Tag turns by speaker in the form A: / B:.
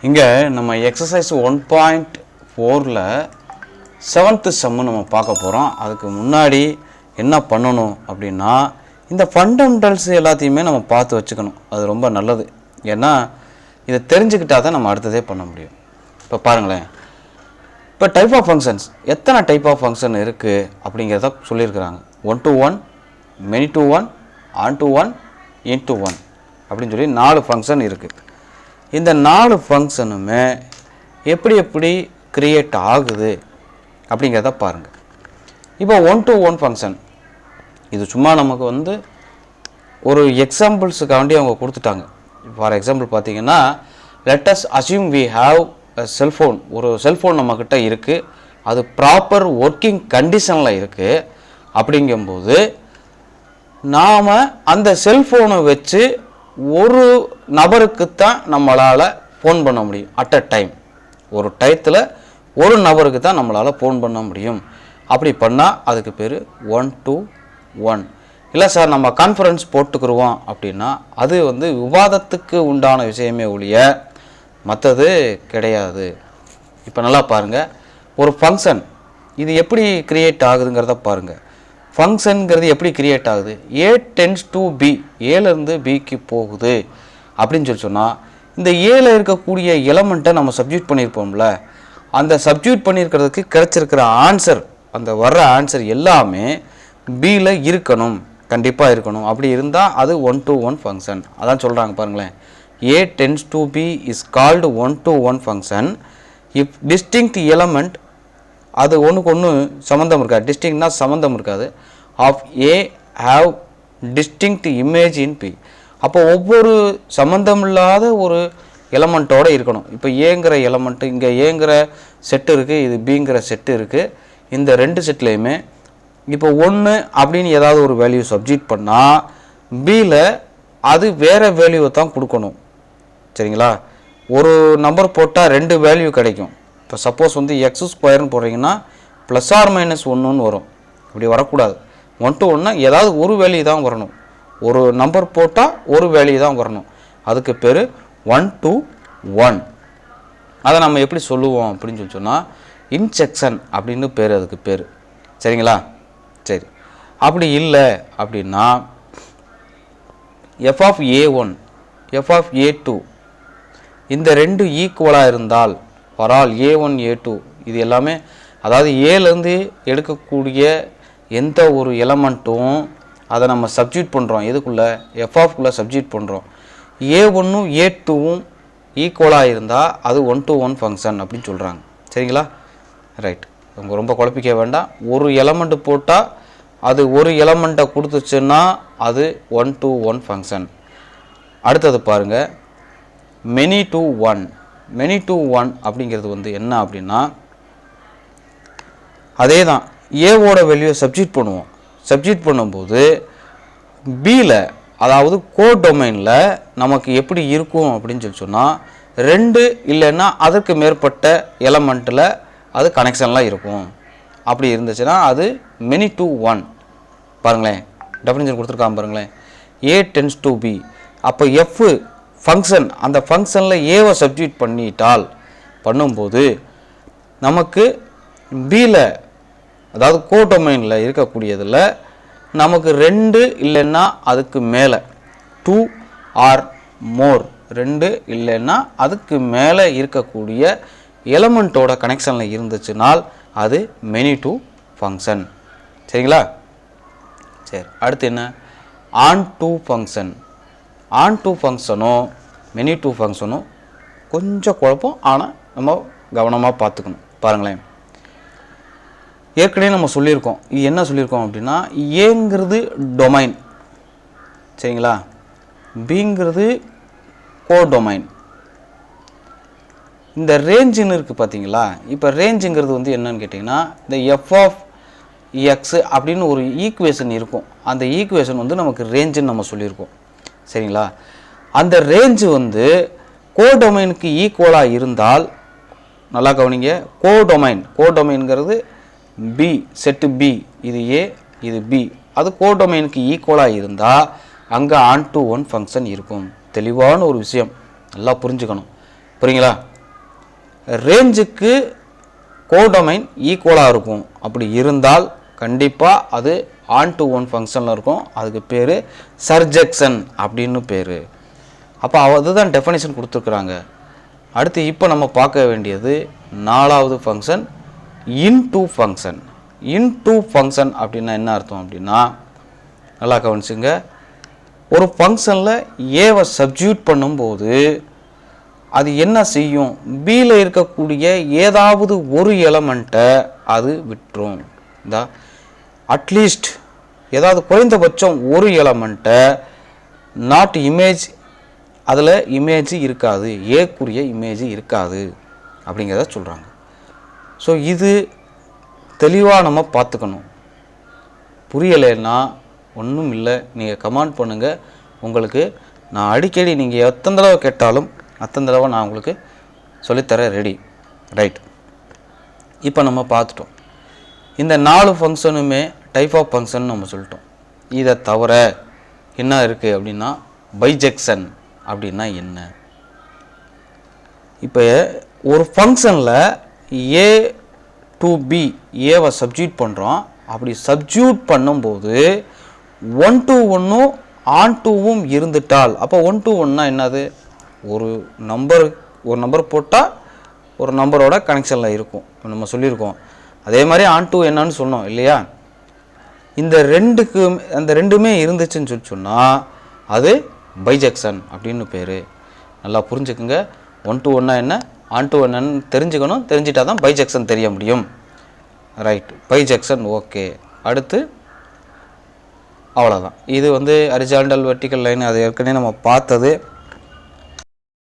A: இங்கே நம்ம exercise 1.4ல் 7th சம்மு நம்ம பார்க்க போகிறோம். அதுக்கு முன்னாடி என்ன பண்ணணும் அப்படின்னா, இந்த ஃபண்டமெண்டல்ஸ் எல்லாத்தையுமே நம்ம பார்த்து வச்சுக்கணும். அது ரொம்ப நல்லது. ஏன்னா இதை தெரிஞ்சுக்கிட்டால் தான் நம்ம அடுத்ததே பண்ண முடியும். இப்போ பாருங்களேன், இப்போ டைப் ஆஃப் ஃபங்க்ஷன்ஸ் எத்தனை டைப் ஆஃப் ஃபங்க்ஷன் இருக்குது அப்படிங்கிறத சொல்லியிருக்கிறாங்க. 1 to 1, many to 1, on to 1, into 1 அப்படின்னு சொல்லி 4 ஃபங்க்ஷன் இருக்குது. இந்த 4 ஃபங்க்ஷனுமே எப்படி கிரியேட் ஆகுது அப்படிங்கிறத பாருங்கள். இப்போ 1 to 1 ஃபங்க்ஷன் இது சும்மா நமக்கு ஒரு எக்ஸாம்பிள்ஸுக்காண்டி அவங்க கொடுத்துட்டாங்க. ஃபார் எக்ஸாம்பிள் பார்த்தீங்கன்னா, let us assume we have cellphone. ஒரு செல்ஃபோன் நம்மக்கிட்ட இருக்குது, அது ப்ராப்பர் ஒர்க்கிங் கண்டிஷனில் இருக்குது. அப்படிங்கும்போது நாம் அந்த செல்ஃபோனை வச்சு ஒரு நபருக்குத்தான் நம்மளால் ஃபோன் பண்ண முடியும். அட் அ டைம், ஒரு டயத்தில் ஒரு நபருக்கு தான் நம்மளால் ஃபோன் பண்ண முடியும். அப்படி பண்ணால் அதுக்கு பேர் 1 to 1. இல்லை சார், நம்ம கான்ஃபரன்ஸ் போட்டுக்குருவோம் அப்படின்னா அது விவாதத்துக்கு உண்டான விஷயமே ஒழிய மற்றது கிடையாது. இப்போ நல்லா பாருங்கள், ஒரு ஃபங்க்ஷன் இது எப்படி கிரியேட் ஆகுதுங்கிறத பாருங்கள். ஃபங்க்ஷனுங்கிறது எப்படி கிரியேட் ஆகுது? A tends to B, ஏலேருந்து பிக்கு போகுது அப்படின்னு சொன்னால், இந்த ஏல இருக்கக்கூடிய எலமெண்ட்டை நம்ம சப்ஜெக்ட் பண்ணியிருப்போம்ல, அந்த சப்ஜெக்ட் பண்ணியிருக்கிறதுக்கு கிடச்சிருக்கிற ஆன்சர், அந்த வர்ற ஆன்சர் எல்லாமே பியில் இருக்கணும், கண்டிப்பாக இருக்கணும். அப்படி இருந்தால் அது 1 to 1 ஃபங்க்ஷன். அதான் சொல்கிறாங்க பாருங்களேன். A tends to B is called 1 to 1 function if distinct element, அது ஒன்றுக்கு ஒன்று சம்மந்தம் இருக்காது, டிஸ்டிங்க்னா சம்மந்தம் இருக்காது, of a have distinct image in B. அப்போ ஒவ்வொரு சம்மந்தம் இல்லாத ஒரு எலமெண்ட்டோடு இருக்கணும். இப்போ ஏங்கிற எலமெண்ட்டு, இங்கே ஏங்கிற செட்டு இருக்குது, இது பிங்கிற செட்டு இருக்குது. இந்த 2 செட்லேயுமே இப்போ 1 அப்படின்னு ஏதாவது ஒரு வேல்யூ சப்ஜெக்ட் பண்ணால் பியில் அது வேறு வேல்யூவை தான் கொடுக்கணும். சரிங்களா? ஒரு நம்பர் போட்டால் 2 வேல்யூ கிடைக்கும். இப்போ சப்போஸ் x² போடுறீங்கன்னா +or-1ன்னு வரும். இப்படி வரக்கூடாது. 1 to 1 ஏதாவது ஒரு வேல்யூ தான் வரணும். ஒரு நம்பர் போட்டால் ஒரு வேல்யூ தான் வரணும். அதுக்கு பேர் 1 to 1. அதை நம்ம எப்படி சொல்லுவோம் அப்படின்னு சொன்னால், இன்செக்ஷன் அப்படின்னு பேர், அதுக்கு பேர். சரிங்களா? சரி, அப்படி இல்லை அப்படின்னா f(a1), f(a2) இந்த 2 ஈக்குவலாக இருந்தால், ஃபார் ஆல் a1 a2 இது எல்லாமே, அதாவது ஏலேருந்து எடுக்கக்கூடிய எந்த ஒரு எலமெண்ட்டும் அதை நம்ம சப்ஜெக்ட் பண்ணுறோம். எதுக்குள்ளே? எஃப்ஆஃப்குள்ளே சப்ஜெக்ட் பண்ணுறோம். a1ம் a2வும் ஈக்குவலாக இருந்தால் அது 1 to 1 ஃபங்க்ஷன் அப்படின்னு சொல்கிறாங்க. சரிங்களா? ரைட், உங்க ரொம்ப குழப்பிக்க வேண்டாம். ஒரு எலமெண்ட்டு போட்டால் அது ஒரு எலமெண்ட்டை கொடுத்துச்சுன்னா அது 1 to 1 ஃபங்க்ஷன். அடுத்தது பாருங்கள், many to 1. many to 1 அப்படிங்கிறது என்ன அப்படின்னா, அதே தான் ஏவோட வேல்யூவை சப்ஜெக்ட் பண்ணுவோம். சப்ஜெக்ட் பண்ணும்போது பியில், அதாவது கோடொமைனில் நமக்கு எப்படி இருக்கும் அப்படின்னு சொன்னால், 2 இல்லைன்னா அதற்கு மேற்பட்ட எலமெண்ட்டில் அது கனெக்ஷன்லாம் இருக்கும். அப்படி இருந்துச்சுன்னா அது many to 1. பாருங்களேன், டெஃபினிஷன் கொடுத்துருக்காம பாருங்களேன். A tends to B. அப்போ F ஃபங்க்ஷன், அந்த ஃபங்க்ஷனில் ஏவை சப்ஜெக்ட் பண்ணும்போது நமக்கு பியில், அதாவது கோடொமைனில் இருக்கக்கூடியதில் நமக்கு 2 இல்லைன்னா அதுக்கு மேலே, 2 or more, 2 இல்லைன்னா அதுக்கு மேலே இருக்கக்கூடிய எலமெண்ட்டோட கனெக்ஷனில் இருந்துச்சுனால் அது many to ஃபங்க்ஷன். சரிங்களா? சரி, அடுத்து என்ன? on to function. on to ஃபங்க்ஷனும் many to ஃபங்க்ஷனும் கொஞ்சம் குழப்பம், ஆனால் நம்ம கவனமாக பார்த்துக்கணும். பாருங்களேன், ஏற்கனவே நம்ம சொல்லியிருக்கோம். இது என்ன சொல்லியிருக்கோம் அப்படின்னா, ஏங்கிறது டொமைன், சரிங்களா? பிங்கிறது கோடொமைன். இந்த ரேஞ்சுன்னு இருக்குது பார்த்தீங்களா? இப்போ ரேஞ்சுங்கிறது என்னன்னு கேட்டிங்கன்னா, இந்த f(x) அப்படின்னு ஒரு ஈக்குவேஷன் இருக்கும். அந்த ஈக்குவேஷன் நமக்கு ரேஞ்சுன்னு நம்ம சொல்லியிருக்கோம். சரிங்களா? அந்த ரேஞ்சு கோடொமைனுக்கு ஈக்குவலாக இருந்தால், நல்லா கவனிங்க, கோடொமைன்ங்கிறது பி, செட்டு பி, இது ஏ, இது பி, அது கோடொமைனுக்கு ஈக்குவலாக இருந்தால் அங்கே on to 1 ஃபங்க்ஷன் இருக்கும். தெளிவான ஒரு விஷயம், நல்லா புரிஞ்சுக்கணும். புரியுங்களா? ரேஞ்சுக்கு கோடொமைன் ஈக்குவலாக இருக்கும். அப்படி இருந்தால் கண்டிப்பாக அது ஆன் டு ஒன் ஃபங்க்ஷனில் இருக்கும். அதுக்கு பேர் சர்ஜெக்ஷன் அப்படின்னு பேர். அப்போ அதுதான் டெஃபனிஷன் கொடுத்துருக்குறாங்க. அடுத்து இப்போ நம்ம பார்க்க வேண்டியது 4வது function, into function. Into function அப்படின்னா என்ன அர்த்தம் அப்படின்னா, நல்லா கவனிச்சுங்க, ஒரு ஃபங்க்ஷனில் ஏவை சப்ஸ்டியூட் பண்ணும்போது அது என்ன செய்யும், பியில் இருக்கக்கூடிய ஏதாவது ஒரு எலமெண்ட்டை அது விட்டுரும். இந்த அட்லீஸ்ட் ஏதாவது குறைந்தபட்சம் ஒரு எலமெண்ட்டை நாட் இமேஜ், அதில் இமேஜ் இருக்காது, ஏக்குரிய இமேஜ் இருக்காது அப்படிங்கிறத சொல்கிறாங்க. ஸோ இது தெளிவாக நம்ம பார்த்துக்கணும். புரியலைன்னா ஒன்றும் இல்லை, நீங்கள் கமெண்ட் பண்ணுங்கள். உங்களுக்கு நான் அடிக்கடி நீங்கள் எத்தனை தடவை கேட்டாலும் அத்தனை தடவை நான் உங்களுக்கு சொல்லித்தர ரெடி. ரைட், இப்போ நம்ம பார்த்துட்டோம். இந்த 4 ஃபங்க்ஷனுமே டைப் ஆஃப் ஃபங்க்ஷன் நம்ம சொல்லிட்டோம். இதை தவிர என்ன இருக்குது அப்படின்னா பைஜெக்ஷன் அப்படின்னா என்ன. இப்போ ஒரு ஃபங்க்ஷனில் ஏ டு பி, ஏவை சப்ஸ்டியூட் பண்ணுறோம். அப்படி சப்ஸ்டியூட் பண்ணும்போது 1 to 1 ஆன் டூவும் இருந்துட்டால், அப்போ 1 to 1னா என்னது, ஒரு நம்பர் போட்டால் ஒரு நம்பரோட கனெக்ஷனில் இருக்கும் நம்ம சொல்லியிருக்கோம். அதே மாதிரி ஆன் டூ என்னன்னு சொன்னோம் இல்லையா. அந்த ரெண்டுமே இருந்துச்சுன்னு சொன்னால் அது பைஜெக்ஷன் அப்படின்னு பேர். நல்லா புரிஞ்சுக்குங்க. 1 to 1னா என்ன, ஆன் டூ என்னன்னு தெரிஞ்சுக்கணும். தெரிஞ்சிட்டா தான் பைஜெக்ஷன் தெரிய முடியும். Right, bijection okay. அடுத்து அவ்வளோதான். இது ஹரிசாண்டல் வெர்டிக்கல் லைன், அது ஏற்கனவே நம்ம பார்த்தது.